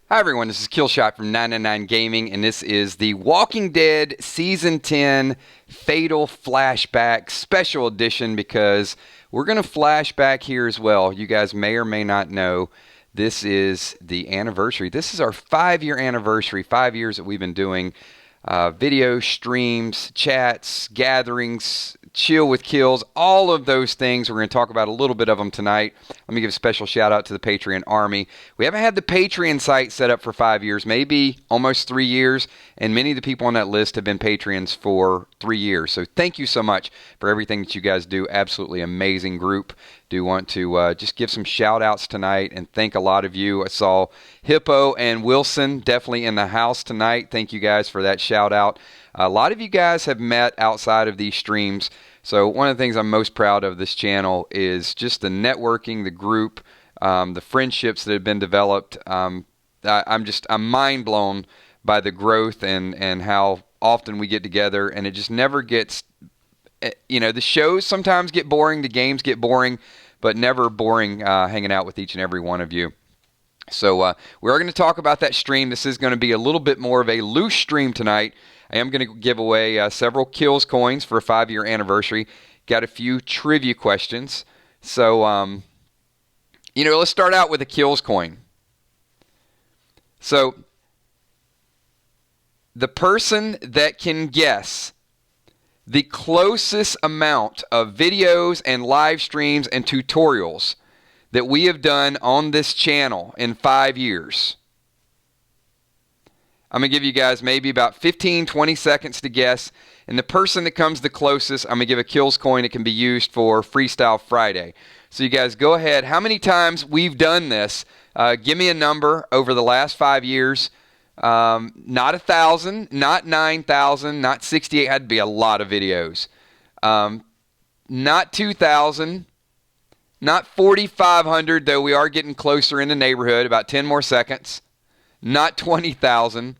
Hi everyone, this is Killshot from 999 Gaming, and this is the Walking Dead Season 10 Fatal Flashback Special Edition because we're going to flashback here as well. You guys may or may not know this is the anniversary. This is our 5-year anniversary, 5 years that we've been doing video streams, chats, gatherings, chill with kills, all of those things. We're going to talk about a little bit of them tonight. Let me give a special shout out to the Patreon Army. We haven't had the Patreon site set up for 5 years, maybe almost 3 years, and many of the people on that list have been Patreons for 3 years. So thank you so much for everything that you guys do. Absolutely amazing group. Do want to just give some shout outs tonight and thank a lot of you. I saw Hippo and Wilson definitely in the house tonight. Thank you guys for that shout out. A lot of you guys have met outside of these streams. So one of the things I'm most proud of this channel is just the networking, the group, the friendships that have been developed. I'm mind blown by the growth and how often we get together, and it just never gets, the shows sometimes get boring, the games get boring, but never boring hanging out with each and every one of you. So we are going to talk about that stream. This is going to be a little bit more of a loose stream tonight. I am going to give away several Kills coins for a 5-year anniversary. Got a few trivia questions. So, let's start out with a Kills coin. So, the person that can guess the closest amount of videos and live streams and tutorials that we have done on this channel in 5 years. I'm going to give you guys maybe about 15, 20 seconds to guess. And the person that comes the closest, I'm going to give a Kills coin. It can be used for Freestyle Friday. So you guys go ahead. How many times we've done this? Give me a number over the last 5 years. Not 1,000, not 9,000, not 68. Had to be a lot of videos. Not 2,000, not 4,500, though we are getting closer in the neighborhood. About 10 more seconds. Not 20,000.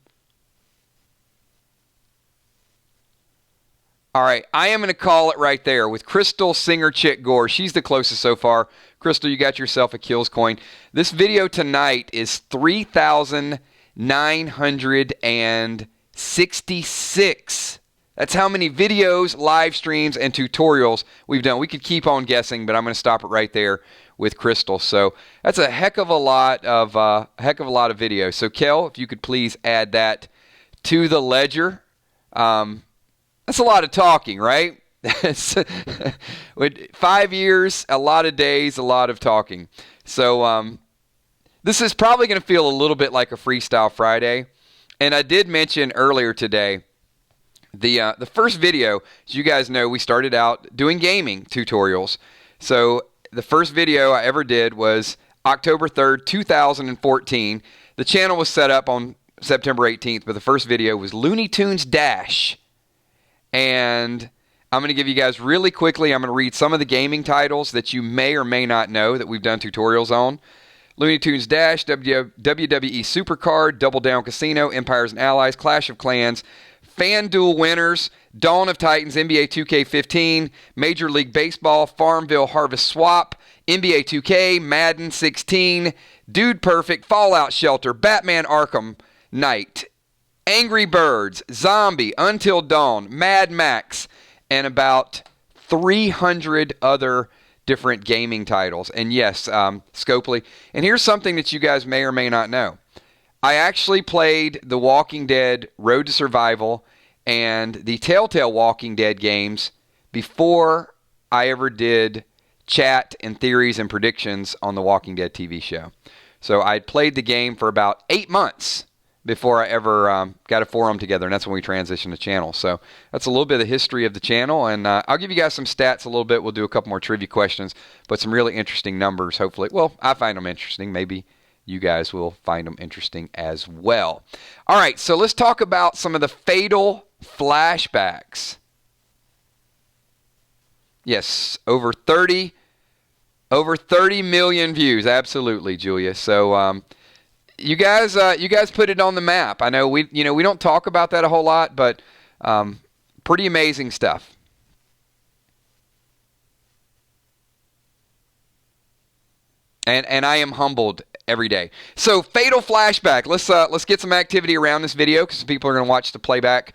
All right, I am going to call it right there with Crystal Singer Chick Gore. She's the closest so far. Crystal, you got yourself a Kills coin. This video tonight is 3,966. That's how many videos, live streams, and tutorials we've done. We could keep on guessing, but I'm going to stop it right there with Crystal. So that's a heck of a lot of videos. So Kel, if you could please add that to the ledger. That's a lot of talking, right? With 5 years, a lot of days, a lot of talking. So this is probably going to feel a little bit like a Freestyle Friday. And I did mention earlier today, the first video, as you guys know, we started out doing gaming tutorials. So the first video I ever did was October 3rd, 2014. The channel was set up on September 18th, but the first video was Looney Tunes Dash. And I'm going to give you guys really quickly, I'm going to read some of the gaming titles that you may or may not know that we've done tutorials on. Looney Tunes Dash, WWE Supercard, Double Down Casino, Empires and Allies, Clash of Clans, FanDuel Winners, Dawn of Titans, NBA 2K15, Major League Baseball, Farmville Harvest Swap, NBA 2K, Madden 16, Dude Perfect, Fallout Shelter, Batman Arkham Knight, Angry Birds, Zombie, Until Dawn, Mad Max, and about 300 other different gaming titles. And yes, Scopely. And here's something that you guys may or may not know. I actually played The Walking Dead Road to Survival and the Telltale Walking Dead games before I ever did chat and theories and predictions on the Walking Dead TV show. So I played the game for about 8 months before I ever got a forum together, and that's when we transitioned the channel. So that's a little bit of the history of the channel, and I'll give you guys some stats a little bit. We'll do a couple more trivia questions, but some really interesting numbers, hopefully. Well, I find them interesting. Maybe you guys will find them interesting as well. All right, so let's talk about some of the fatal flashbacks. Yes, over 30 million views. Absolutely, Julia. So you guys put it on the map. I know we don't talk about that a whole lot, but pretty amazing stuff. And I am humbled every day. So fatal flashback. Let's get some activity around this video because people are going to watch the playback.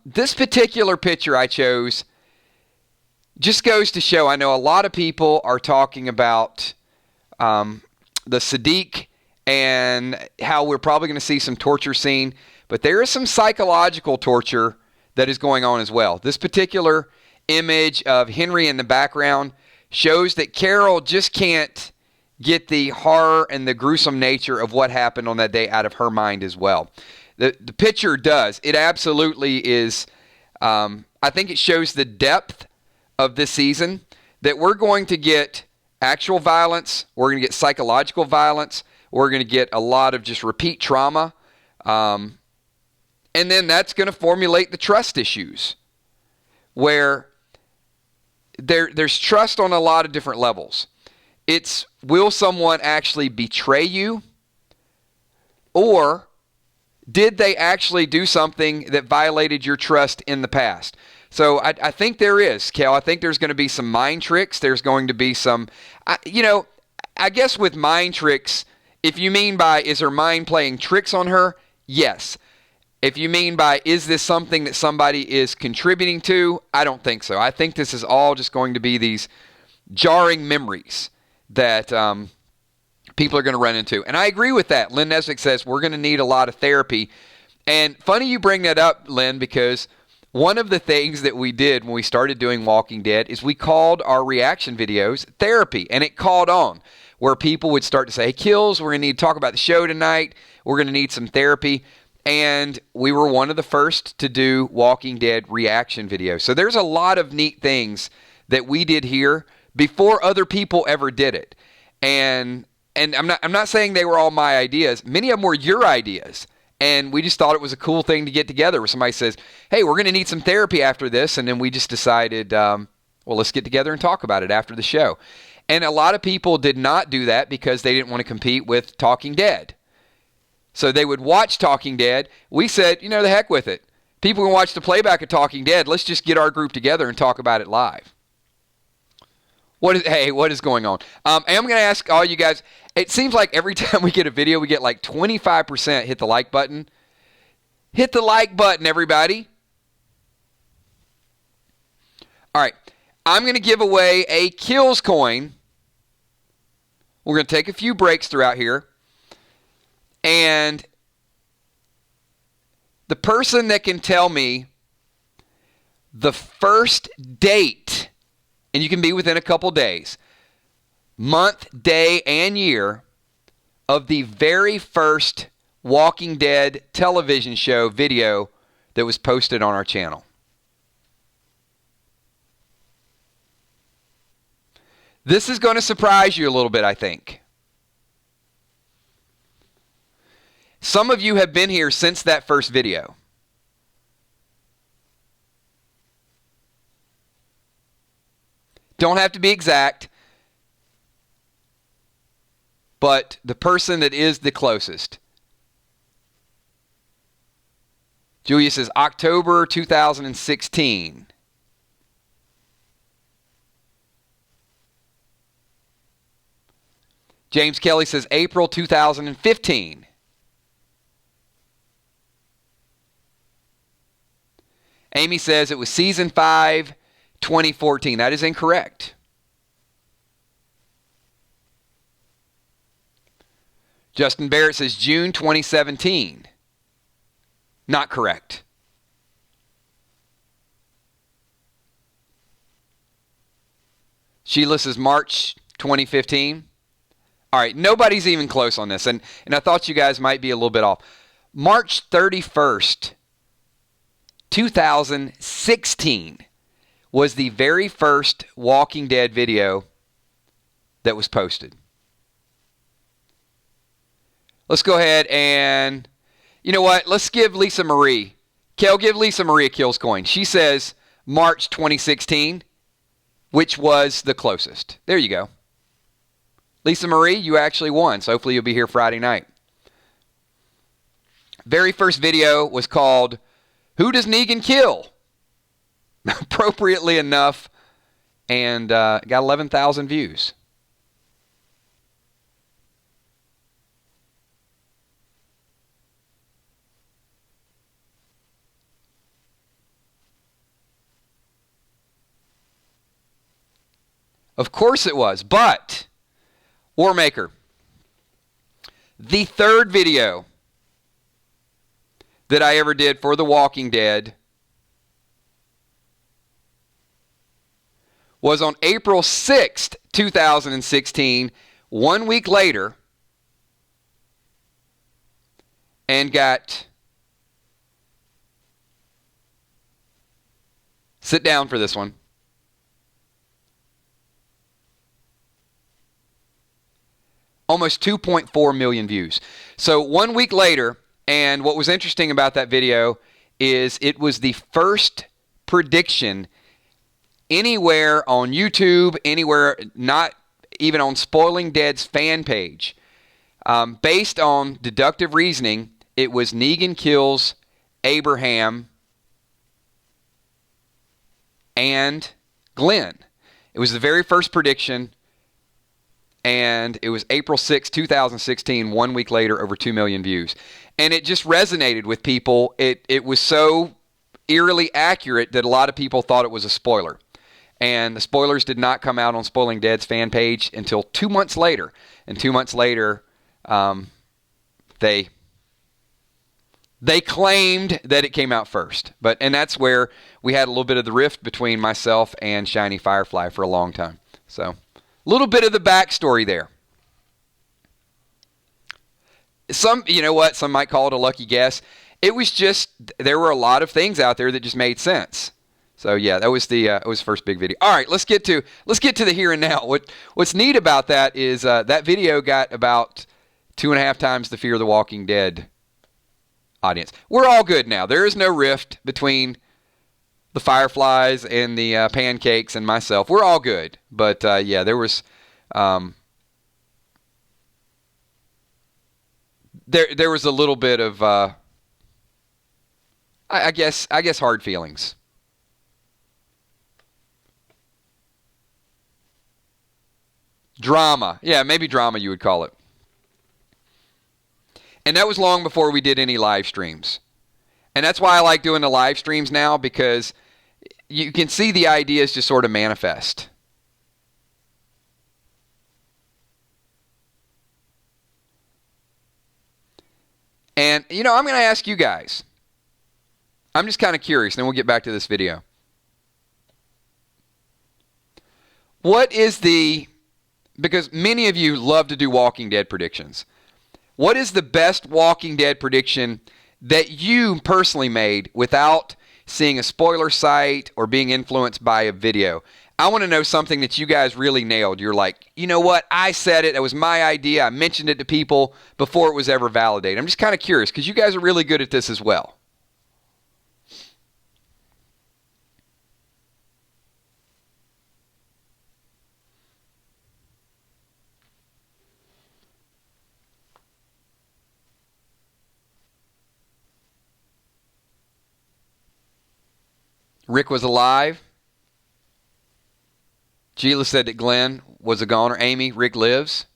This particular picture I chose just goes to show, I know a lot of people are talking about the Saddiq and how we're probably going to see some torture scene, but there is some psychological torture that is going on as well. This particular image of Henry in the background shows that Carol just can't get the horror and the gruesome nature of what happened on that day out of her mind as well. The picture does. It absolutely is. I think it shows the depth of this season, that we're going to get actual violence, we're going to get psychological violence, we're going to get a lot of just repeat trauma, and then that's going to formulate the trust issues, where there's trust on a lot of different levels. It's, will someone actually betray you? Or did they actually do something that violated your trust in the past? So I think there is, Kel. I think there's going to be some mind tricks. There's going to be some, I guess with mind tricks, if you mean by, is her mind playing tricks on her? Yes. If you mean by, is this something that somebody is contributing to? I don't think so. I think this is all just going to be these jarring memories that people are going to run into. And I agree with that. Lynn Nesbitt says we're going to need a lot of therapy. And funny you bring that up, Lynn, because one of the things that we did when we started doing Walking Dead is we called our reaction videos therapy. And it caught on, where people would start to say, hey, Kills, we're going to need to talk about the show tonight. We're going to need some therapy. And we were one of the first to do Walking Dead reaction videos. So there's a lot of neat things that we did here before other people ever did it. And I'm not saying they were all my ideas. Many of them were your ideas. And we just thought it was a cool thing to get together where somebody says, hey, we're going to need some therapy after this. And then we just decided, well, let's get together and talk about it after the show. And a lot of people did not do that because they didn't want to compete with Talking Dead. So they would watch Talking Dead. We said, the heck with it. People can watch the playback of Talking Dead. Let's just get our group together and talk about it live. What is going on? And I'm going to ask all you guys, it seems like every time we get a video, we get like 25% hit the like button. Hit the like button, everybody. All right. I'm going to give away a Kills coin. We're going to take a few breaks throughout here. And the person that can tell me the first date, and you can be within a couple days, month, day, and year of the very first Walking Dead television show video that was posted on our channel. This is going to surprise you a little bit, I think. Some of you have been here since that first video. Don't have to be exact, but the person that is the closest. Julia says October 2016. James Kelly says April 2015. Amy says it was season 5, 2014. That is incorrect. Justin Barrett says June 2017. Not correct. Sheila says March 2015. All right, nobody's even close on this, and I thought you guys might be a little bit off. March 31st, 2016 was the very first Walking Dead video that was posted. Let's go ahead and, you know what? Let's give Lisa Marie. Kel, give Lisa Marie a Kills coin. She says March 2016, which was the closest. There you go. Lisa Marie, you actually won, so hopefully you'll be here Friday night. Very first video was called Who Does Negan Kill? Appropriately enough, and got 11,000 views. Of course it was. But, Warmaker, the third video that I ever did for The Walking Dead was on April 6th, 2016, 1 week later, and got... Sit down for this one. Almost 2.4 million views. So 1 week later, and what was interesting about that video is it was the first prediction anywhere on YouTube, anywhere, not even on Spoiling Dead's fan page. Based on deductive reasoning, it was Negan kills Abraham and Glenn. It was the very first prediction, and it was April 6, 2016, 1 week later, over 2 million views. And it just resonated with people. It was so eerily accurate that a lot of people thought it was a spoiler. And the spoilers did not come out on Spoiling Dead's fan page until 2 months later. And 2 months later, they claimed that it came out first. And that's where we had a little bit of the rift between myself and Shiny Firefly for a long time. So, a little bit of the backstory there. You know what? Some might call it a lucky guess. It was just, there were a lot of things out there that just made sense. So yeah, that was the first big video. All right, let's get to the here and now. What's neat about that is that video got about 2.5 times the Fear the Walking Dead audience. We're all good now. There is no rift between the Fireflies and the Pancakes and myself. We're all good. But yeah, there was there was a little bit of I guess hard feelings. Drama. Yeah, maybe drama you would call it. And that was long before we did any live streams. And that's why I like doing the live streams now, because you can see the ideas just sort of manifest. And, I'm going to ask you guys. I'm just kind of curious, then we'll get back to this video. Because many of you love to do Walking Dead predictions. What is the best Walking Dead prediction that you personally made without seeing a spoiler site or being influenced by a video? I want to know something that you guys really nailed. You're like, you know what? I said it. It was my idea. I mentioned it to people before it was ever validated. I'm just kind of curious because you guys are really good at this as well. Rick was alive. Gila said that Glenn was a goner. Amy, Rick lives.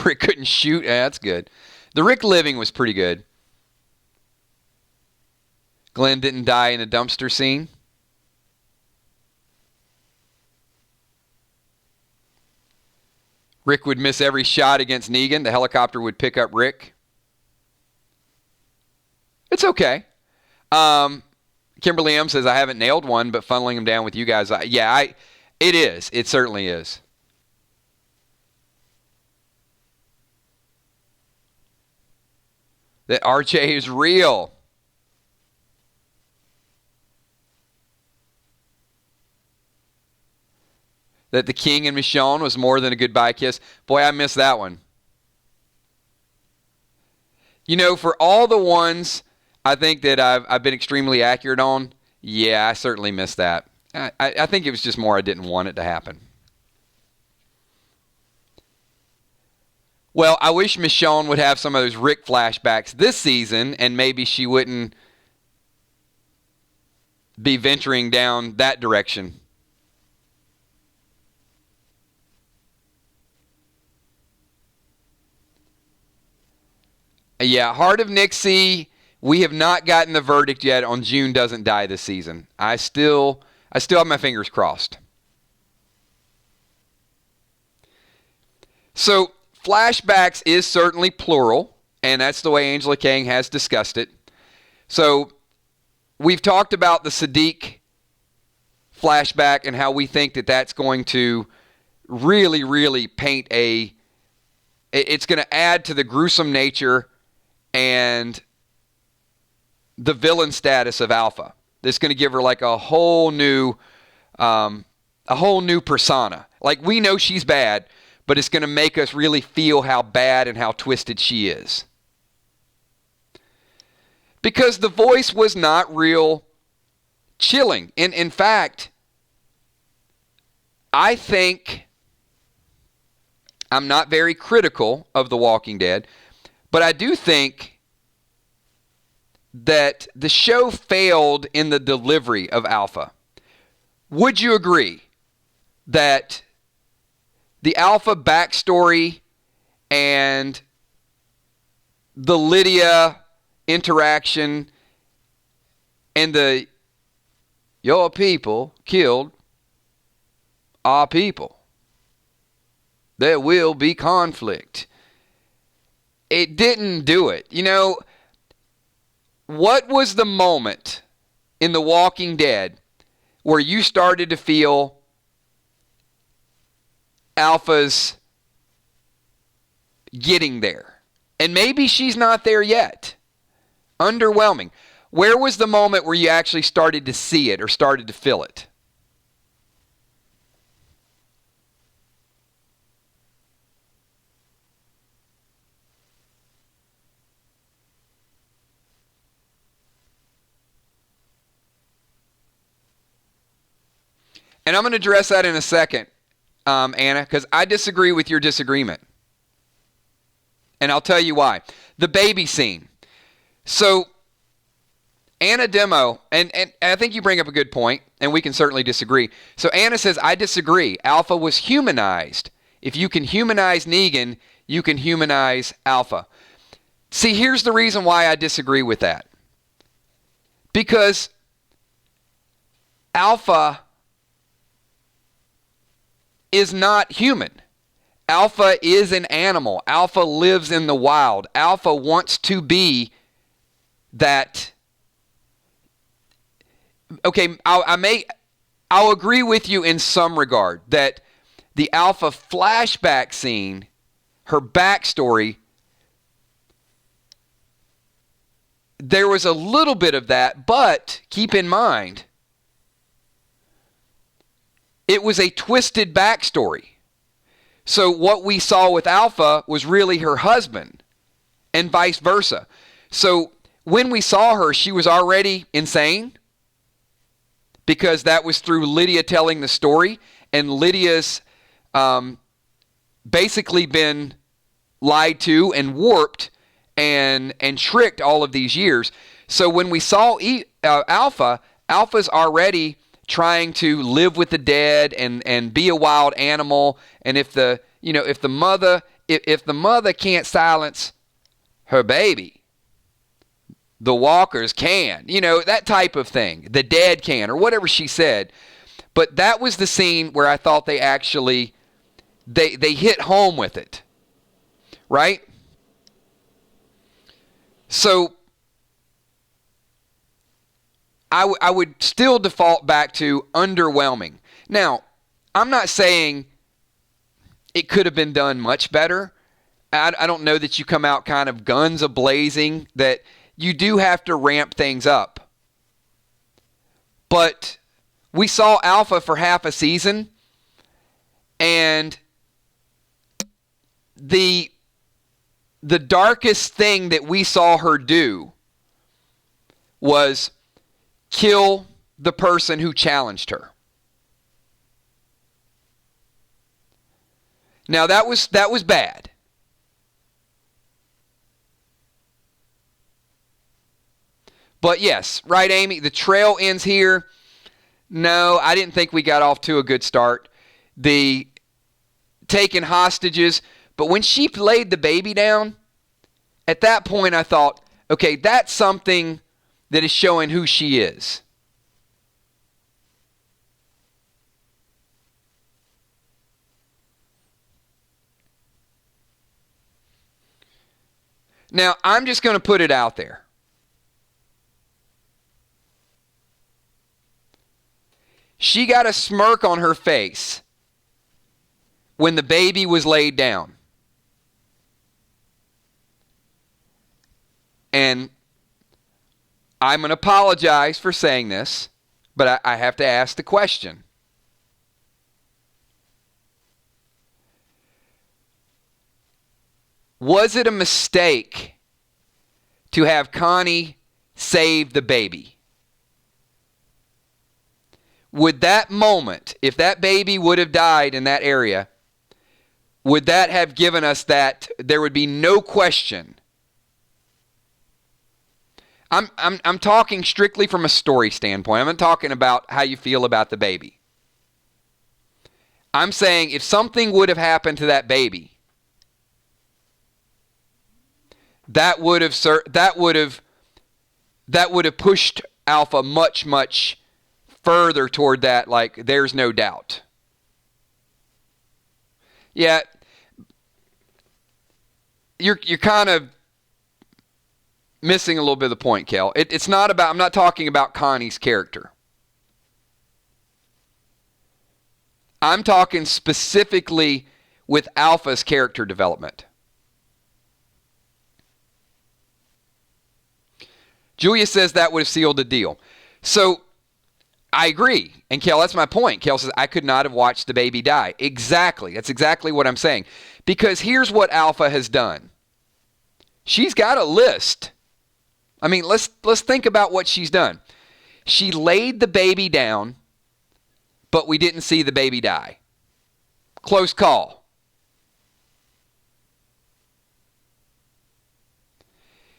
Rick couldn't shoot. Yeah, that's good. The Rick living was pretty good. Glenn didn't die in a dumpster scene. Rick would miss every shot against Negan. The helicopter would pick up Rick. It's okay. Kimberly M. says, I haven't nailed one, but funneling them down with you guys. It is. It certainly is. That RJ is real. That the king and Michonne was more than a goodbye kiss. Boy, I missed that one. For all the ones I think that I've been extremely accurate on, yeah, I certainly missed that. I think it was just more I didn't want it to happen. Well, I wish Michonne would have some of those Rick flashbacks this season, and maybe she wouldn't be venturing down that direction. Yeah, Heart of Nixie, we have not gotten the verdict yet on June doesn't die this season. I still have my fingers crossed. So flashbacks is certainly plural, and that's the way Angela Kang has discussed it. So we've talked about the Saddiq flashback and how we think that that's going to really, really paint it's going to add to the gruesome nature and the villain status of Alpha. It's going to give her like a whole new persona. Like, we know she's bad, but it's going to make us really feel how bad and how twisted she is. Because the voice was not real chilling. In fact, I think, I'm not very critical of The Walking Dead, but I do think that the show failed in the delivery of Alpha. Would you agree that the Alpha backstory and the Lydia interaction and the your people killed our people, there will be conflict, it didn't do it? You know, what was the moment in The Walking Dead where you started to feel Alpha's getting there? And maybe she's not there yet. Underwhelming. Where was the moment where you actually started to see it or started to feel it? And I'm going to address that in a second, Anna, because I disagree with your disagreement. And I'll tell you why. The baby scene. So, Anna Demo, and I think you bring up a good point, and we can certainly disagree. So Anna says, I disagree. Alpha was humanized. If you can humanize Negan, you can humanize Alpha. See, here's the reason why I disagree with that. Because Alpha is not human. Alpha is an animal. Alpha lives in the wild. Alpha wants to be that. Okay, I'll agree with you in some regard that the Alpha flashback scene, her backstory, there was a little bit of that, but keep in mind, it was a twisted backstory. So what we saw with Alpha was really her husband, and vice versa. So when we saw her, she was already insane, because that was through Lydia telling the story, and Lydia's basically been lied to and warped and tricked all of these years. So when we saw Alpha, Alpha's already trying to live with the dead and be a wild animal. And if the mother can't silence her baby, the walkers can. You know, that type of thing. The dead can, or whatever she said. But that was the scene where I thought they actually they hit home with it. Right? So I would still default back to underwhelming. Now, I'm not saying it could have been done much better. I don't know that you come out kind of guns a-blazing, that you do have to ramp things up. But we saw Alpha for half a season, and the darkest thing that we saw her do was kill the person who challenged her. Now that was bad. But yes, right, Amy, the trail ends here. No, I didn't think we got off to a good start. The taking hostages, but when she laid the baby down, at that point I thought, okay, that's something that is showing who she is. Now, I'm just going to put it out there. She got a smirk on her face when the baby was laid down. And I'm going to apologize for saying this, but I have to ask the question. Was it a mistake to have Connie save the baby? Would that moment, if that baby would have died in that area, would that have given us that there would be no question? I'm talking strictly from a story standpoint. I'm not talking about how you feel about the baby. I'm saying if something would have happened to that baby, that would have pushed Alpha much further toward that, like, there's no doubt. Yeah, you're kind of missing a little bit of the point, Kel. It's not about, I'm not talking about Connie's character. I'm talking specifically with Alpha's character development. Julia says that would have sealed the deal. So, I agree. And Kel, that's my point. Kel says, I could not have watched the baby die. Exactly. That's exactly what I'm saying. Because here's what Alpha has done. She's got a list. I mean, let's think about what she's done. She laid the baby down, but we didn't see the baby die. Close call.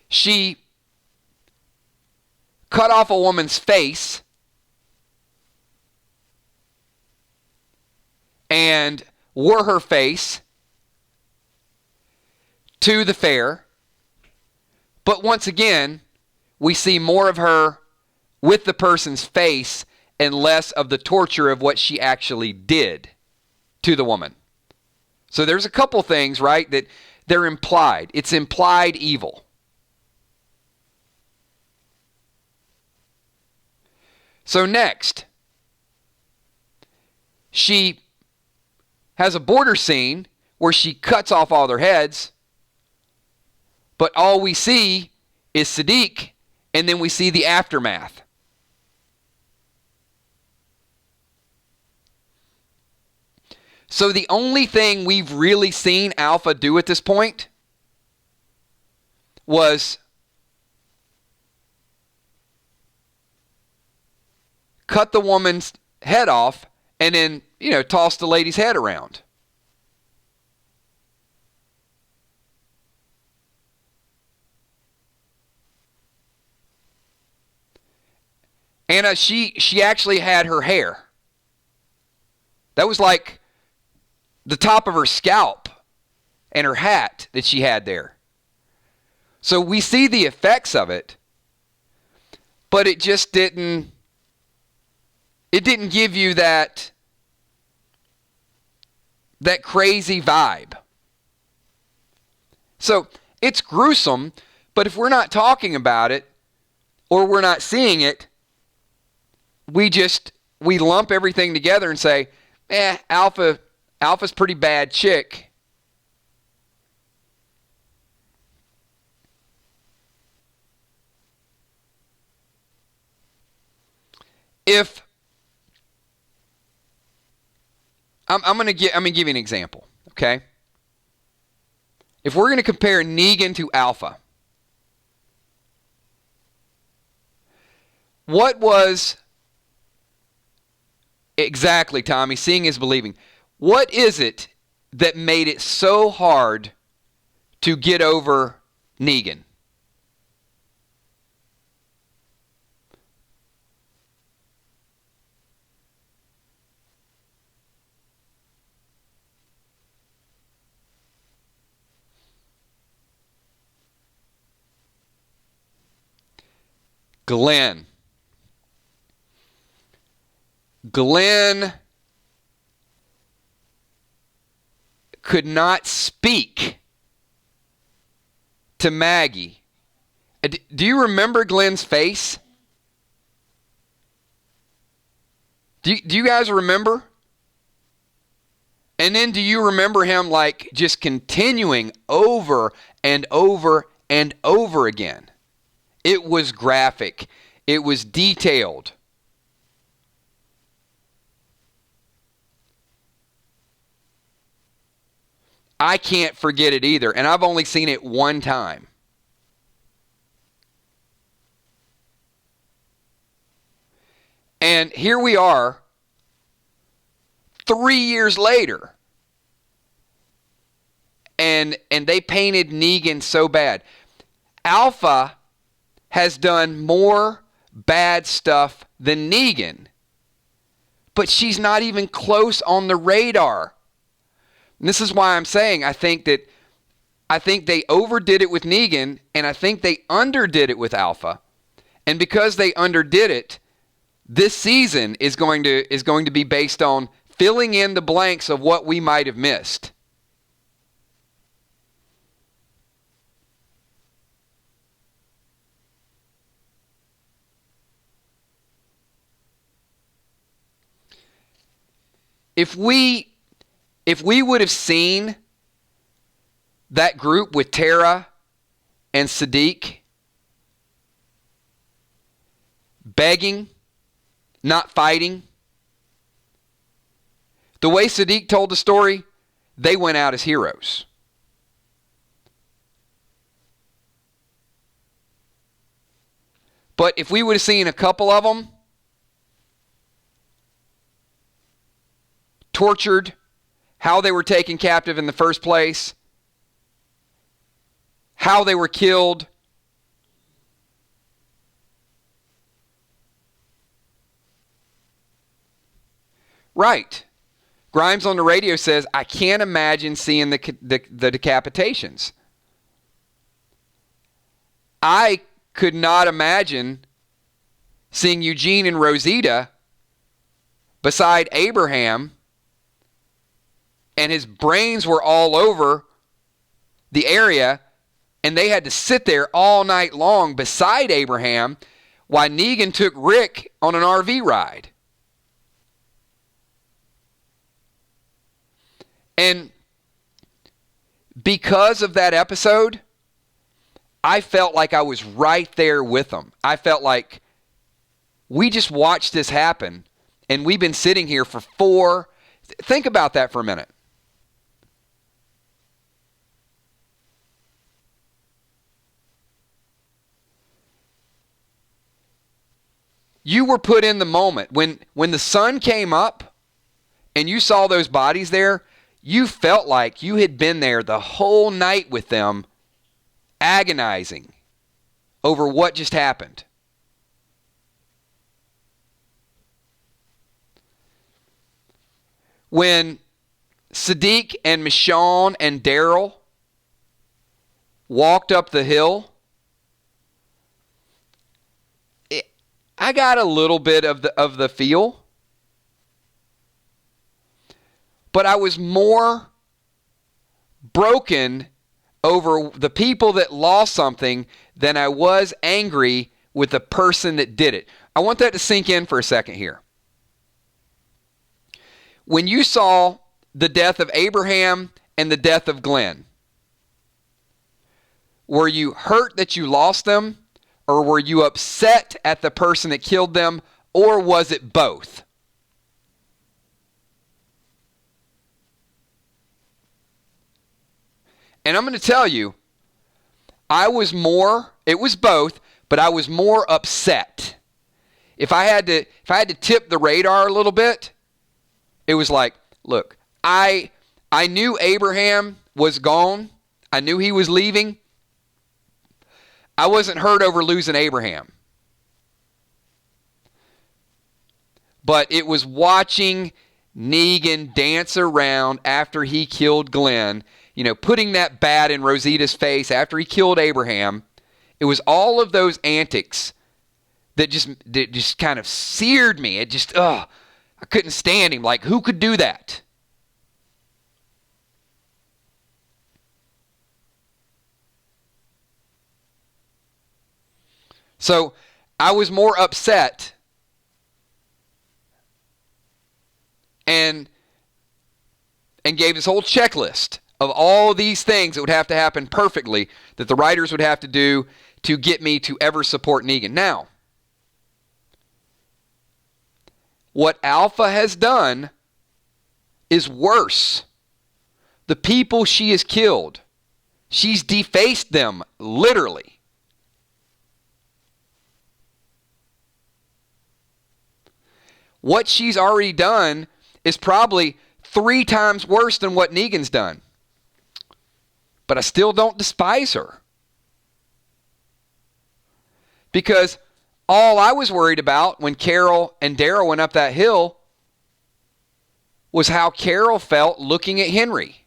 She cut off a woman's face and wore her face to the fair. But once again, we see more of her with the person's face and less of the torture of what she actually did to the woman. So there's a couple things, right, that they're implied. It's implied evil. So next, she has a border scene where she cuts off all their heads, but all we see is Saddiq, and then we see the aftermath. So the only thing we've really seen Alpha do at this point was cut the woman's head off and then, toss the lady's head around. Anna, she actually had her hair. That was like the top of her scalp and her hat that she had there. So we see the effects of it, but it just didn't give you that crazy vibe. So it's gruesome, but if we're not talking about it or we're not seeing it, we lump everything together and say, Alpha's pretty bad chick. If I'm going to give you an example, okay? If we're going to compare Negan to Alpha, what was exactly, Tommy, seeing is believing? What is it that made it so hard to get over Negan? Glenn could not speak to Maggie. Do you remember Glenn's face? Do you guys remember? And then do you remember him like just continuing over and over and over again? It was graphic. It was detailed. I can't forget it either, and I've only seen it one time. And here we are, 3 years later, and they painted Negan so bad. Alpha has done more bad stuff than Negan, but she's not even close on the radar. And this is why I'm saying I think they overdid it with Negan, and I think they underdid it with Alpha. And because they underdid it, this season is going to be based on filling in the blanks of what we might have missed. If we would have seen that group with Tara and Saddiq begging, not fighting, the way Saddiq told the story, they went out as heroes. But if we would have seen a couple of them tortured, how they were taken captive in the first place, how they were killed, right. Grimes on the radio says, I can't imagine seeing the decapitations. I could not imagine seeing Eugene and Rosita beside Abraham, and his brains were all over the area, and they had to sit there all night long beside Abraham while Negan took Rick on an RV ride. And because of that episode, I felt like I was right there with them. I felt like we just watched this happen, and we've been sitting here for think about that for a minute. You were put in the moment. When the sun came up and you saw those bodies there, you felt like you had been there the whole night with them, agonizing over what just happened. When Saddiq and Michonne and Daryl walked up the hill, I got a little bit of the feel, but I was more broken over the people that lost something than I was angry with the person that did it. I want that to sink in for a second here. When you saw the death of Abraham and the death of Glenn, were you hurt that you lost them? Or were you upset at the person that killed them? Or was it both? And I'm going to tell you, it was both, but I was more upset. If I had to tip the radar a little bit, it was like, look, I knew Abraham was gone. I knew he was leaving. I wasn't hurt over losing Abraham. But it was watching Negan dance around after he killed Glenn, putting that bat in Rosita's face after he killed Abraham. It was all of those antics that just kind of seared me. It just, I couldn't stand him. Like, who could do that? So I was more upset and gave this whole checklist of all these things that would have to happen perfectly that the writers would have to do to get me to ever support Negan. Now, what Alpha has done is worse. The people she has killed, she's defaced them, literally. What she's already done is probably 3 times worse than what Negan's done. But I still don't despise her. Because all I was worried about when Carol and Daryl went up that hill was how Carol felt looking at Henry.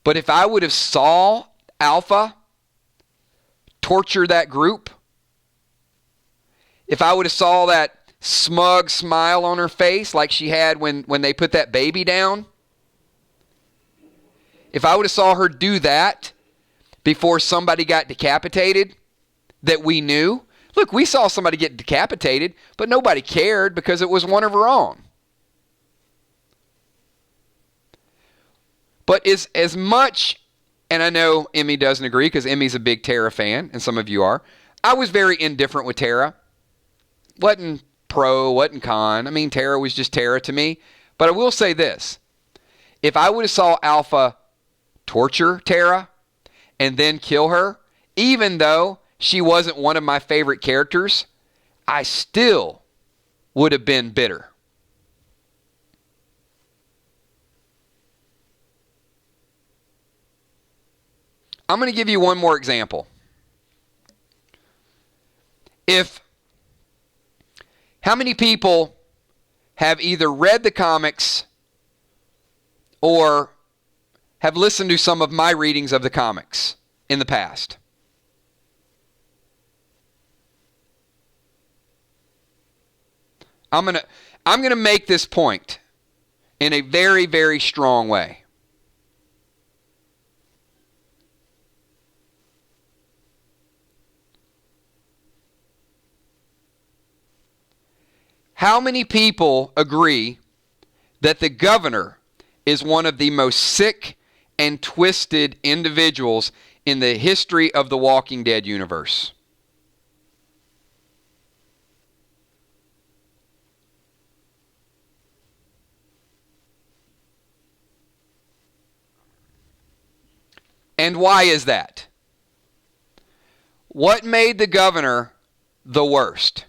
But if I would have saw Alpha torture that group, if I would have saw that smug smile on her face like she had when they put that baby down, if I would have saw her do that before somebody got decapitated that we knew, look, we saw somebody get decapitated, but nobody cared because it was one of her own. But as much, and I know Emmy doesn't agree because Emmy's a big Tara fan, and some of you are, I was very indifferent with Tara. Wasn't pro, wasn't con. I mean, Tara was just Tara to me. But I will say this. If I would have saw Alpha torture Tara and then kill her, even though she wasn't one of my favorite characters, I still would have been bitter. I'm going to give you one more example. How many people have either read the comics or have listened to some of my readings of the comics in the past? I'm going to make this point in a very, very strong way. How many people agree that the governor is one of the most sick and twisted individuals in the history of the Walking Dead universe? And why is that? What made the governor the worst?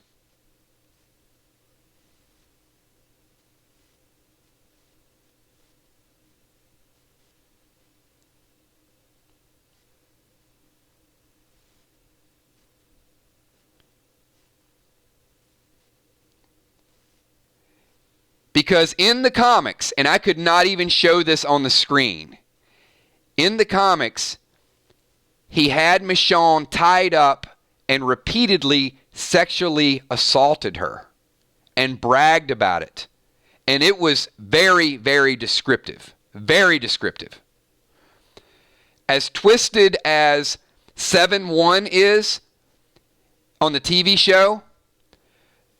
Because in the comics, and I could not even show this on the screen, in the comics, he had Michonne tied up and repeatedly sexually assaulted her and bragged about it. And it was very, very descriptive. Very descriptive. As twisted as 7-1 is on the TV show,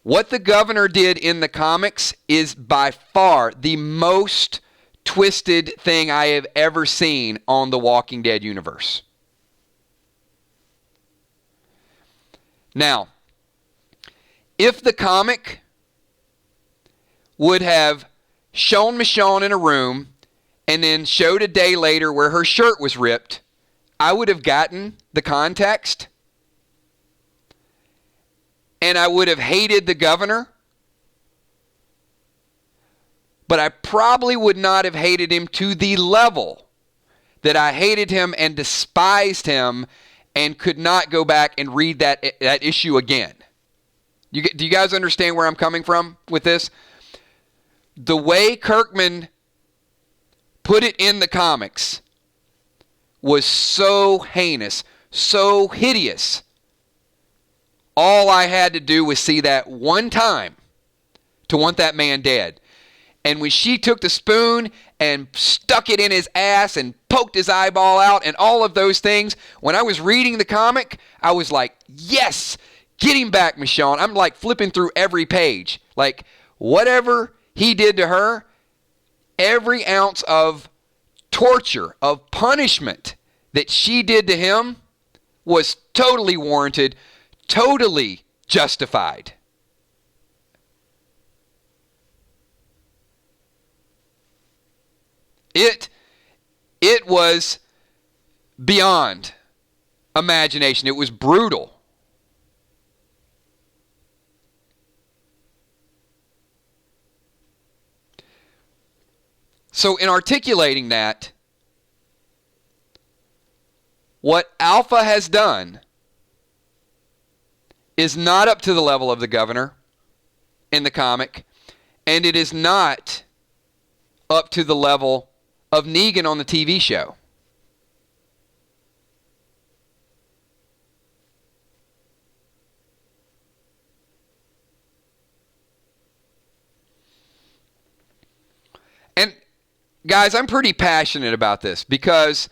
what the governor did in the comics is by far the most twisted thing I have ever seen on the Walking Dead universe. Now, if the comic would have shown Michonne in a room and then showed a day later where her shirt was ripped, I would have gotten the context. And I would have hated the governor. But I probably would not have hated him to the level that I hated him and despised him and could not go back and read that issue again. Do you guys understand where I'm coming from with this? The way Kirkman put it in the comics was so heinous, so hideous. All I had to do was see that one time to want that man dead. And when she took the spoon and stuck it in his ass and poked his eyeball out and all of those things, when I was reading the comic, I was like, yes, get him back, Michonne. I'm like flipping through every page. Like, whatever he did to her, every ounce of torture, of punishment that she did to him was totally warranted, totally justified. It was beyond imagination. It was brutal. So in articulating that, what Alpha has done is not up to the level of the governor in the comic, and it is not up to the level of Negan on the TV show. And guys, I'm pretty passionate about this because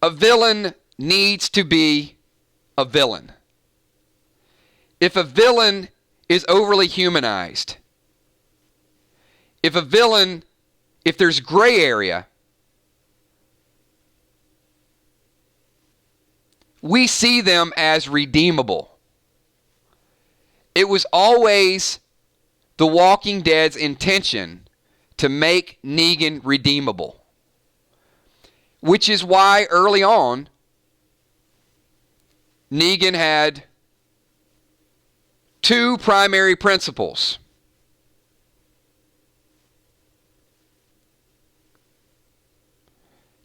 a villain needs to be a villain. If a villain is overly humanized, if there's gray area, we see them as redeemable. It was always The Walking Dead's intention to make Negan redeemable. Which is why early on, Negan had two primary principles.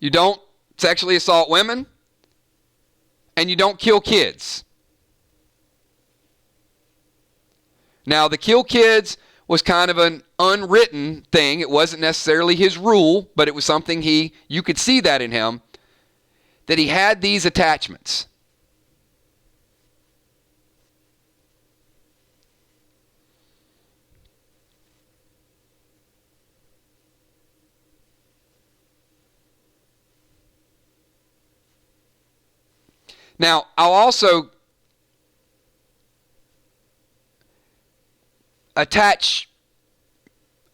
You don't sexually assault women, and you don't kill kids. Now, the kill kids was kind of an unwritten thing. It wasn't necessarily his rule, but it was something you could see that in him, that he had these attachments. Now, I'll also attach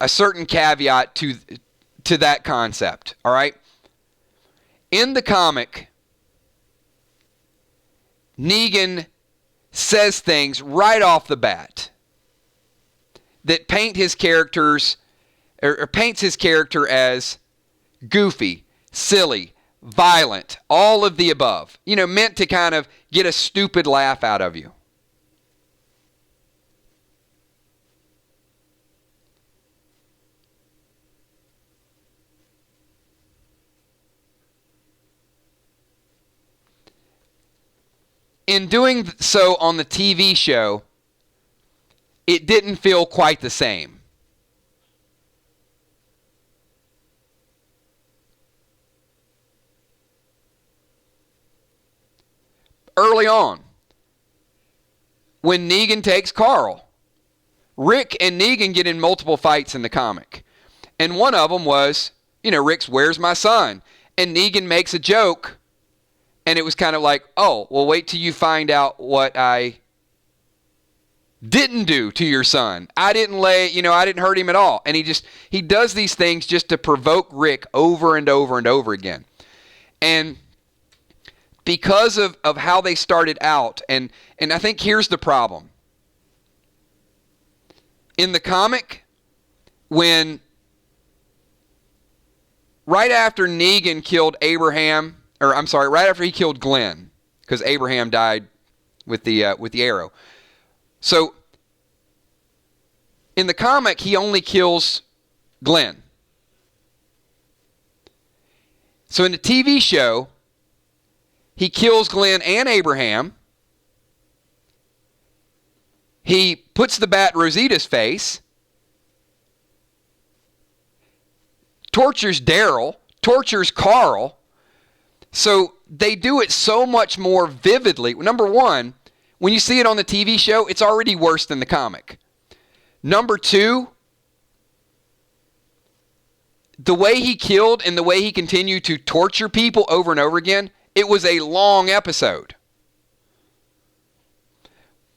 a certain caveat to that concept, all right? In the comic, Negan says things right off the bat that paint his characters, or paints his character as goofy, silly, violent, all of the above. You know, meant to kind of get a stupid laugh out of you. In doing so on the TV show, it didn't feel quite the same. Early on, when Negan takes Carl, Rick and Negan get in multiple fights in the comic. And one of them was, Rick's, "Where's my son?" And Negan makes a joke, and it was kind of like, "Oh, well, wait till you find out what I didn't do to your son. I didn't I didn't hurt him at all." And he does these things just to provoke Rick over and over and over again. And because of how they started out, and I think here's the problem. In the comic, right after Negan killed right after he killed Glenn, because Abraham died with the arrow. So, in the comic, he only kills Glenn. So in the TV show, he kills Glenn and Abraham. He puts the bat in Rosita's face. Tortures Daryl. Tortures Carl. So they do it so much more vividly. Number one, when you see it on the TV show, it's already worse than the comic. Number two, the way he killed and the way he continued to torture people over and over again, it was a long episode.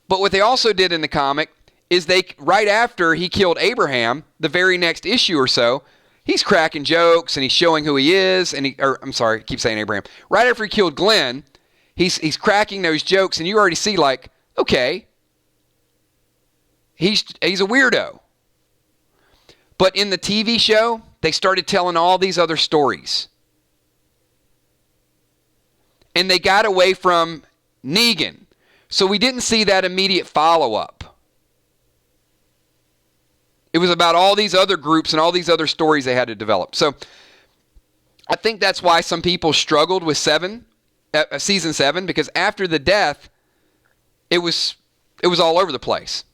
But what they also did in the comic is right after he killed Abraham, the very next issue or so, he's cracking jokes and he's showing who he is. I keep saying Abraham. Right after he killed Glenn, he's cracking those jokes, and you already see, like, okay, he's a weirdo. But in the TV show, they started telling all these other stories. And they got away from Negan. So we didn't see that immediate follow-up. It was about all these other groups and all these other stories they had to develop. So I think that's why some people struggled with season 7, because after the death, it was all over the place.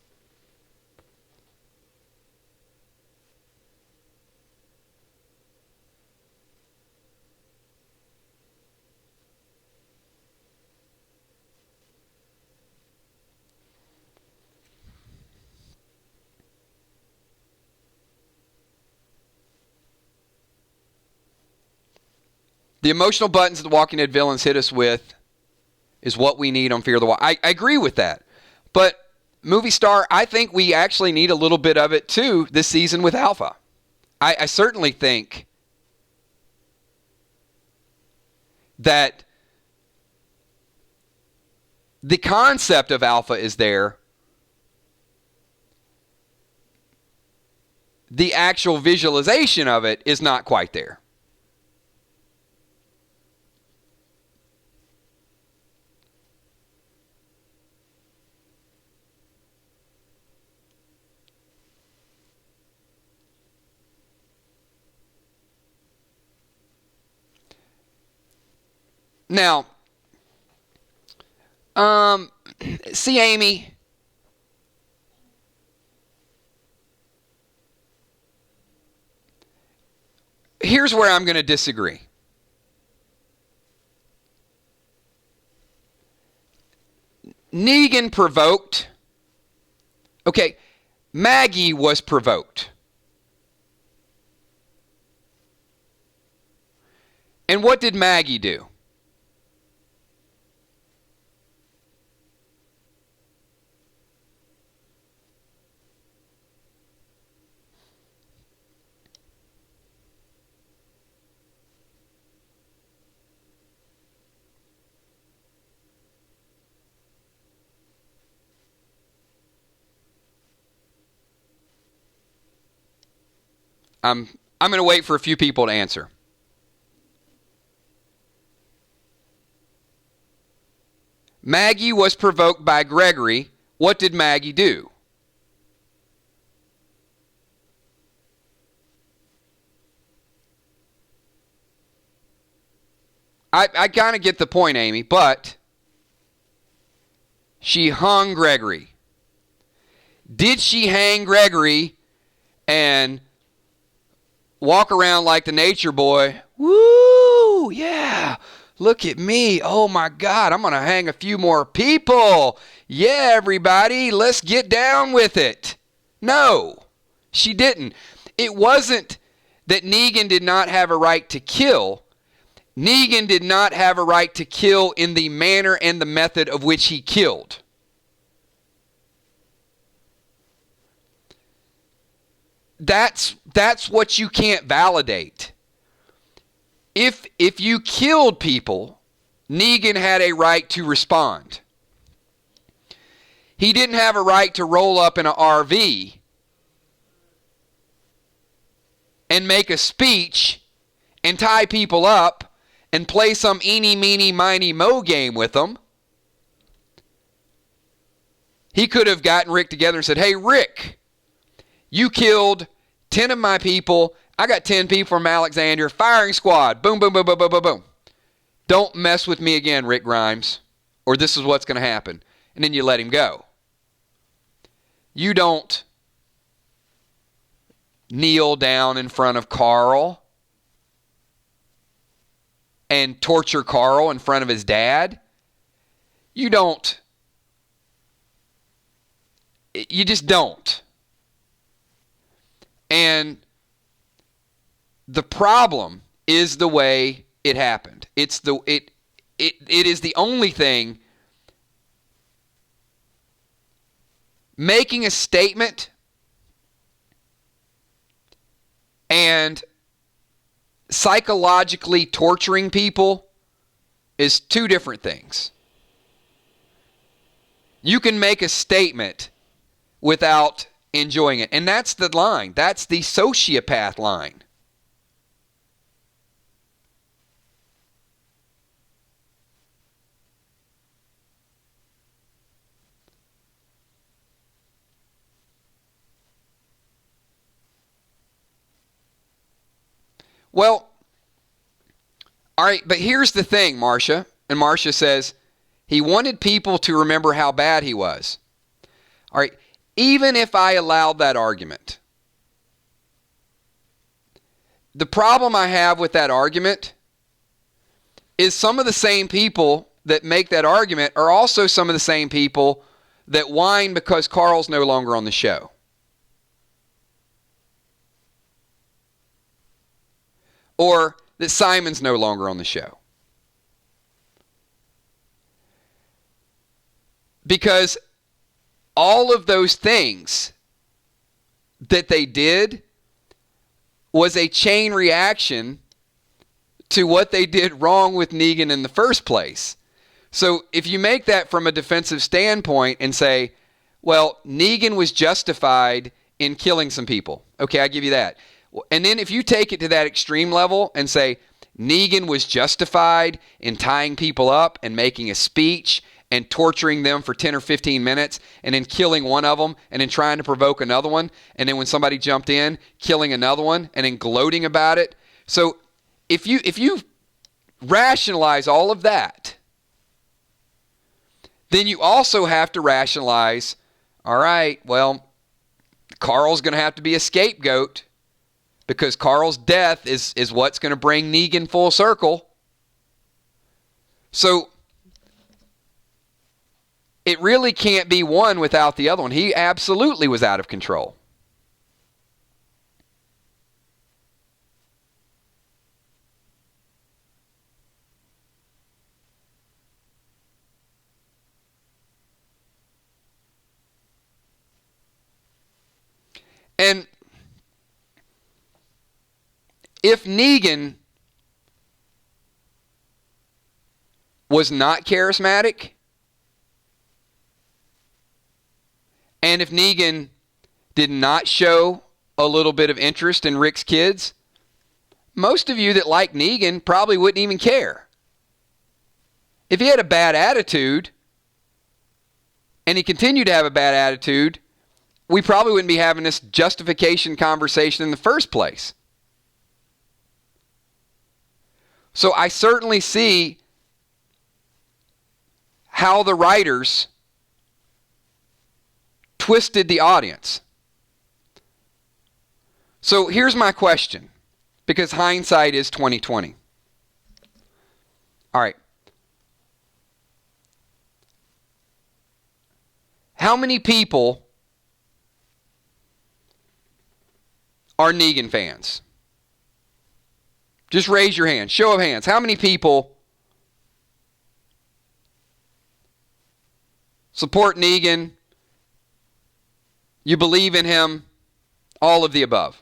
The emotional buttons that the Walking Dead villains hit us with is what we need on Fear the Walking Dead. I agree with that. But, Movie Star, I think we actually need a little bit of it, too, this season with Alpha. I certainly think that the concept of Alpha is there. The actual visualization of it is not quite there. Now, see, Amy, here's where I'm going to disagree. Negan provoked. Okay, Maggie was provoked. And what did Maggie do? I'm going to wait for a few people to answer. Maggie was provoked by Gregory. What did Maggie do? I kind of get the point, Amy, but she hung Gregory. Did she hang Gregory and walk around like the nature boy? Woo, yeah, look at me. Oh my God, I'm going to hang a few more people. Yeah, everybody, let's get down with it. No, she didn't. It wasn't that Negan did not have a right to kill. Negan did not have a right to kill in the manner and the method of which he killed. That's what you can't validate. If you killed people, Negan had a right to respond. He didn't have a right to roll up in an RV and make a speech and tie people up and play some eeny, meeny, miny, mo game with them. He could have gotten Rick together and said, hey, Rick, you killed 10 of my people. I got 10 people from Alexandria. Firing squad. Boom, boom, boom, boom, boom, boom, boom. Don't mess with me again, Rick Grimes, or this is what's going to happen. And then you let him go. You don't kneel down in front of Carl and torture Carl in front of his dad. You don't. You just don't. And The problem is the way it happened. It is the only thing. Making a statement and psychologically torturing people is two different things. You can make a statement without enjoying it. And that's the line. That's the sociopath line. Well, all right, but here's the thing, Marcia. And Marcia says, he wanted people to remember how bad he was. All right, even if I allowed that argument, the problem I have with that argument is some of the same people that make that argument are also some of the same people that whine because Carl's no longer on the show. Or that Simon's no longer on the show. Because all of those things that they did was a chain reaction to what they did wrong with Negan in the first place. So if you make that from a defensive standpoint and say, well, Negan was justified in killing some people. Okay, I give you that. And then if you take it to that extreme level and say, Negan was justified in tying people up and making a speech and torturing them for 10 or 15 minutes and then killing one of them and then trying to provoke another one. And then when somebody jumped in, killing another one and then gloating about it. So if you rationalize all of that, then you also have to rationalize, all right, well, Carl's going to have to be a scapegoat because Carl's death is what's going to bring Negan full circle. So it really can't be one without the other one. He absolutely was out of control. And if Negan was not charismatic, and if Negan did not show a little bit of interest in Rick's kids, most of you that like Negan probably wouldn't even care. If he had a bad attitude, and he continued to have a bad attitude, we probably wouldn't be having this justification conversation in the first place. So I certainly see how the writers twisted the audience. So here's my question, because hindsight is 20/20. All right. How many people are Negan fans? Just raise your hand. Show of hands. How many people support Negan? You believe in him? All of the above.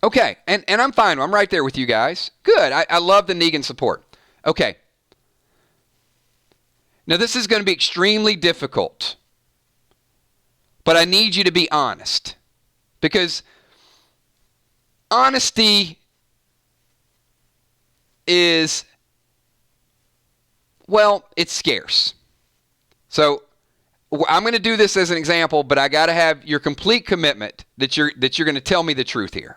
Okay, and I'm fine. I'm right there with you guys. Good. I love the Negan support. Okay. Now this is going to be extremely difficult. But I need you to be honest. Because honesty is, well, it's scarce. So I'm going to do this as an example, but I got to have your complete commitment that you're going to tell me the truth here.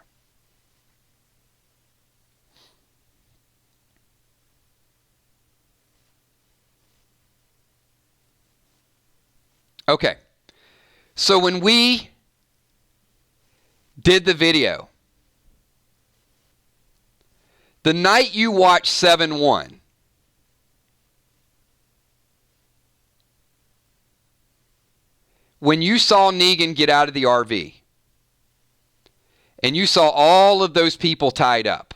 Okay. So when we did the video, the night you watched 7-1, when you saw Negan get out of the RV and you saw all of those people tied up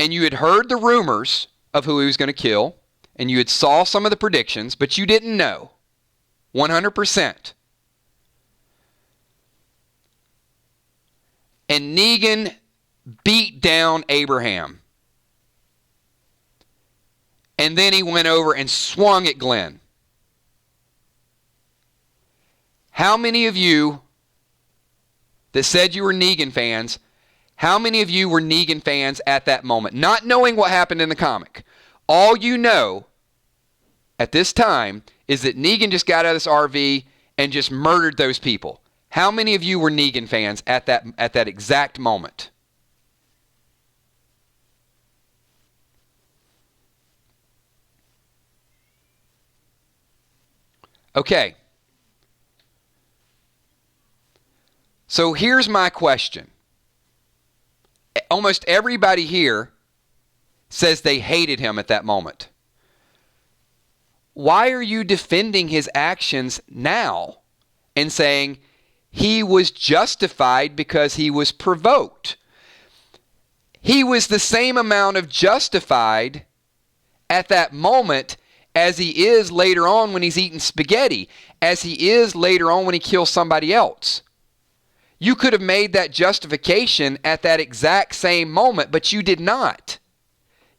and you had heard the rumors of who he was going to kill and you had saw some of the predictions, but you didn't know 100%. And Negan beat down Abraham. And then he went over and swung at Glenn. How many of you that said you were Negan fans, how many of you were Negan fans at that moment? Not knowing what happened in the comic. All you know at this time is that Negan just got out of this RV and just murdered those people. How many of you were Negan fans at that exact moment? Okay. So here's my question. Almost everybody here says they hated him at that moment. Why are you defending his actions now and saying he was justified because he was provoked? He was the same amount of justified at that moment as he is later on when he's eating spaghetti, as he is later on when he kills somebody else. You could have made that justification at that exact same moment, but you did not.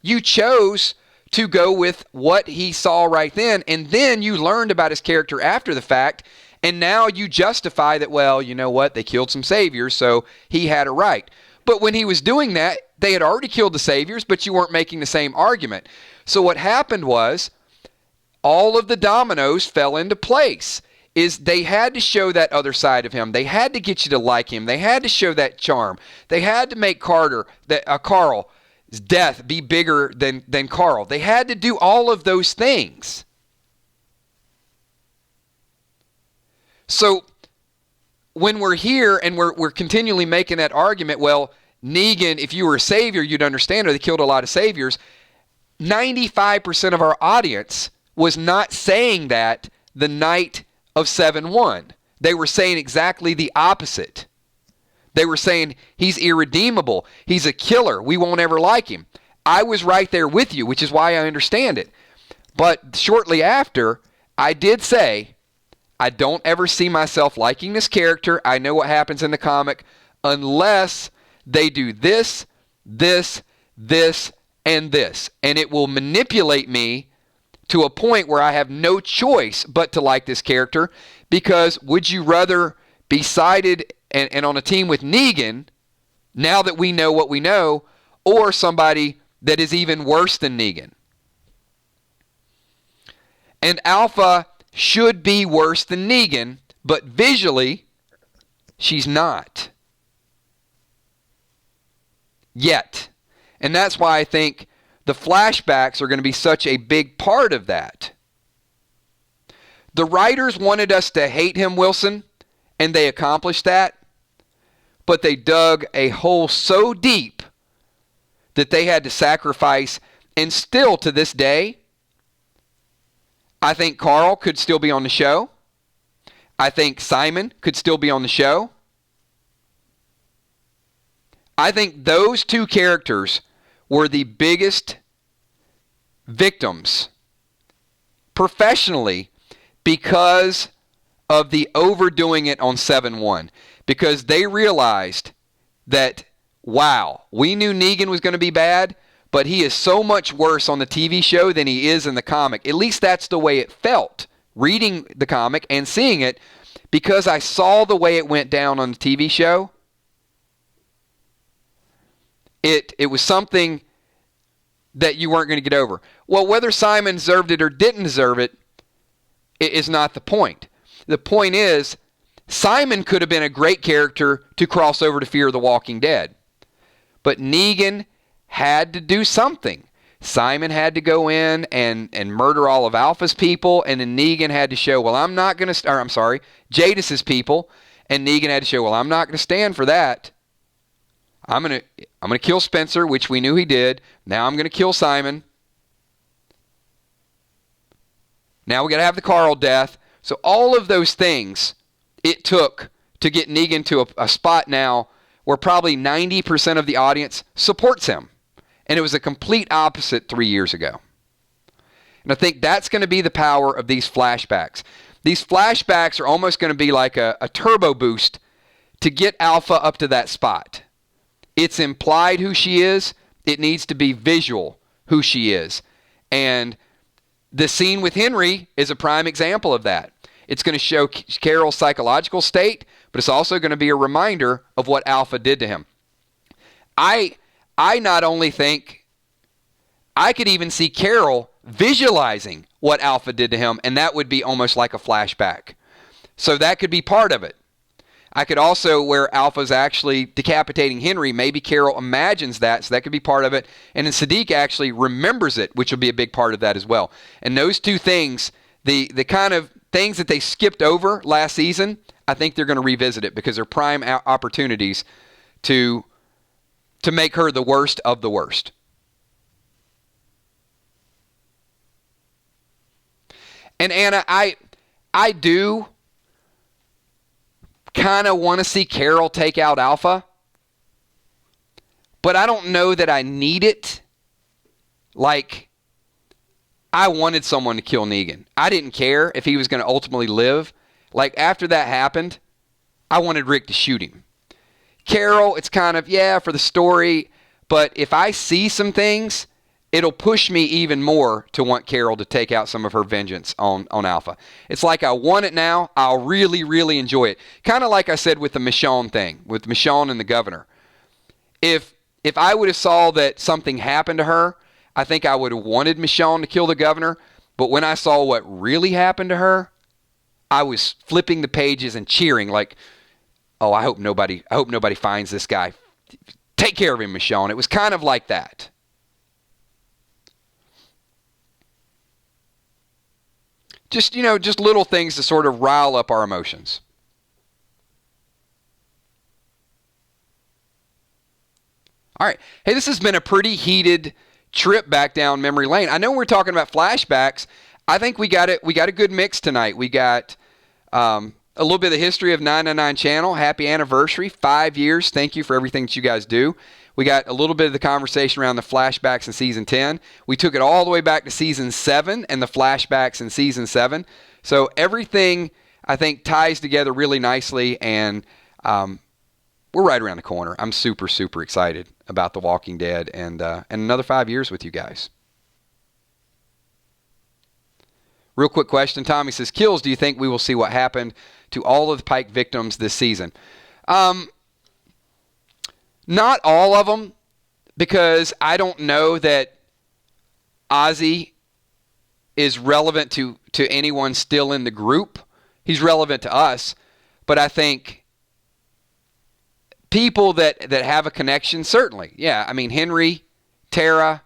You chose to go with what he saw right then, and then you learned about his character after the fact, and now you justify that, well, you know what, they killed some saviors, so he had a right. But when he was doing that, they had already killed the saviors, but you weren't making the same argument. So what happened was, all of the dominoes fell into place. Is they had to show that other side of him. They had to get you to like him. They had to show that charm. They had to make Carl's death be bigger than Carl. They had to do all of those things. So when we're here and we're continually making that argument, well, Negan, if you were a savior, you'd understand, or they killed a lot of saviors. 95% of our audience was not saying that the night of 7-1. They were saying exactly the opposite. They were saying he's irredeemable. He's a killer. We won't ever like him. I was right there with you, which is why I understand it. But shortly after, I did say, I don't ever see myself liking this character. I know what happens in the comic unless they do this, this, this, and this. And it will manipulate me to a point where I have no choice but to like this character, because would you rather be sided and on a team with Negan, now that we know what we know, or somebody that is even worse than Negan? And Alpha should be worse than Negan, but visually, she's not. Yet. And that's why I think the flashbacks are going to be such a big part of that. The writers wanted us to hate him, Wilson, and they accomplished that. But they dug a hole so deep that they had to sacrifice. And still to this day, I think Carl could still be on the show. I think Simon could still be on the show. I think those two characters were the biggest victims professionally because of the overdoing it on 7-1. Because they realized that, wow, we knew Negan was going to be bad, but he is so much worse on the TV show than he is in the comic. At least that's the way it felt, reading the comic and seeing it, because I saw the way it went down on the TV show. It was something that you weren't going to get over. Well, whether Simon deserved it or didn't deserve it is not the point. The point is, Simon could have been a great character to cross over to Fear the Walking Dead. But Negan had to do something. Simon had to go in and murder all of Alpha's people, and then Negan had to show, well, I'm not going to, Jadis's people, and Negan had to show, well, I'm not going to stand for that. I'm going to kill Spencer, which we knew he did. Now I'm going to kill Simon. Now we got to have the Carl death. So all of those things it took to get Negan to a spot now where probably 90% of the audience supports him. And it was a complete opposite 3 years ago. And I think that's going to be the power of these flashbacks. These flashbacks are almost going to be like a turbo boost to get Alpha up to that spot. It's implied who she is. It needs to be visual who she is. And the scene with Henry is a prime example of that. It's going to show Carol's psychological state, but it's also going to be a reminder of what Alpha did to him. I not only think, I could even see Carol visualizing what Alpha did to him, and that would be almost like a flashback. So that could be part of it. I could also, where Alpha's actually decapitating Henry, maybe Carol imagines that, so that could be part of it. And then Saddiq actually remembers it, which will be a big part of that as well. And those two things, the kind of things that they skipped over last season, I think they're going to revisit it because they're prime opportunities to make her the worst of the worst. And Anna, I do kind of want to see Carol take out Alpha, but I don't know that I need it. Like, I wanted someone to kill Negan. I didn't care if he was going to ultimately live. Like, after that happened, I wanted Rick to shoot him. Carol, it's kind of, yeah, for the story, but if I see some things, it'll push me even more to want Carol to take out some of her vengeance on Alpha. It's like I want it now. I'll really, really enjoy it. Kind of like I said with the Michonne thing, with Michonne and the governor. If I would have saw that something happened to her, I think I would have wanted Michonne to kill the governor. But when I saw what really happened to her, I was flipping the pages and cheering like, oh, I hope nobody finds this guy. Take care of him, Michonne. It was kind of like that. Just little things to sort of rile up our emotions. All right. Hey, this has been a pretty heated trip back down memory lane. I know we're talking about flashbacks. I think we got it. We got a good mix tonight. We got a little bit of the history of 999 Channel. Happy anniversary, 5 years. Thank you for everything that you guys do. We got a little bit of the conversation around the flashbacks in Season 10. We took it all the way back to Season 7 and the flashbacks in Season 7. So everything, I think, ties together really nicely, and we're right around the corner. I'm super, super excited about The Walking Dead and another 5 years with you guys. Real quick question. Tommy says, Kills, do you think we will see what happened to all of the Pike victims this season? Not all of them, because I don't know that Ozzy is relevant to anyone still in the group. He's relevant to us, but I think people that have a connection, certainly. Yeah, I mean, Henry, Tara,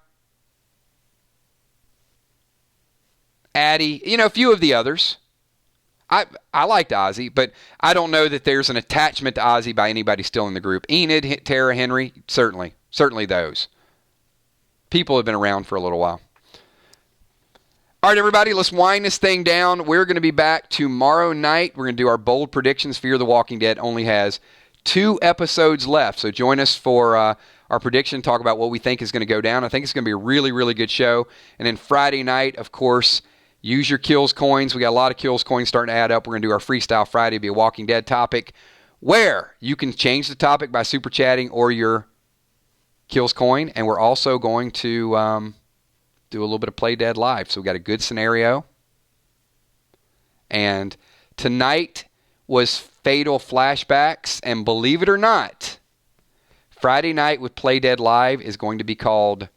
Addie, a few of the others. I liked Ozzy, but I don't know that there's an attachment to Ozzy by anybody still in the group. Enid, Tara, Henry, certainly those. People have been around for a little while. All right, everybody, let's wind this thing down. We're going to be back tomorrow night. We're going to do our bold predictions. Fear the Walking Dead only has 2 episodes left, so join us for our prediction, talk about what we think is going to go down. I think it's going to be a really, really good show. And then Friday night, of course, use your Kills coins. We got a lot of Kills coins starting to add up. We're going to do our Freestyle Friday, be a Walking Dead topic, where you can change the topic by super chatting or your Kills coin. And we're also going to do a little bit of Play Dead Live. So we got a good scenario. And tonight was Fatal Flashbacks. And believe it or not, Friday night with Play Dead Live is going to be called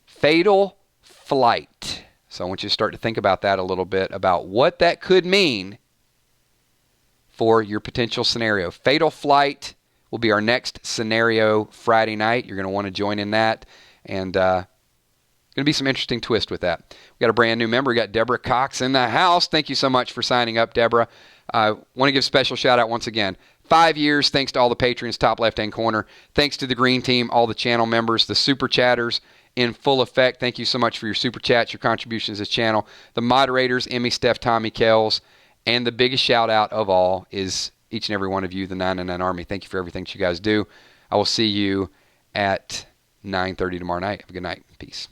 Fatal Flight. So I want you to start to think about that a little bit, about what that could mean for your potential scenario. Fatal Flight will be our next scenario Friday night. You're going to want to join in that. And going to be some interesting twist with that. We got a brand new member. We got Deborah Cox in the house. Thank you so much for signing up, Deborah. I want to give a special shout out once again. 5 years, thanks to all the patrons, top left-hand corner. Thanks to the Green Team, all the channel members, the super chatters in full effect. Thank you so much for your super chats, your contributions to this channel. The moderators, Emmy, Steph, Tommy, Kells, And the biggest shout out of all is each and every one of you, the 999 Army. Thank you for everything that you guys do. I will see you at 9:30 tomorrow night. Have a good night. Peace.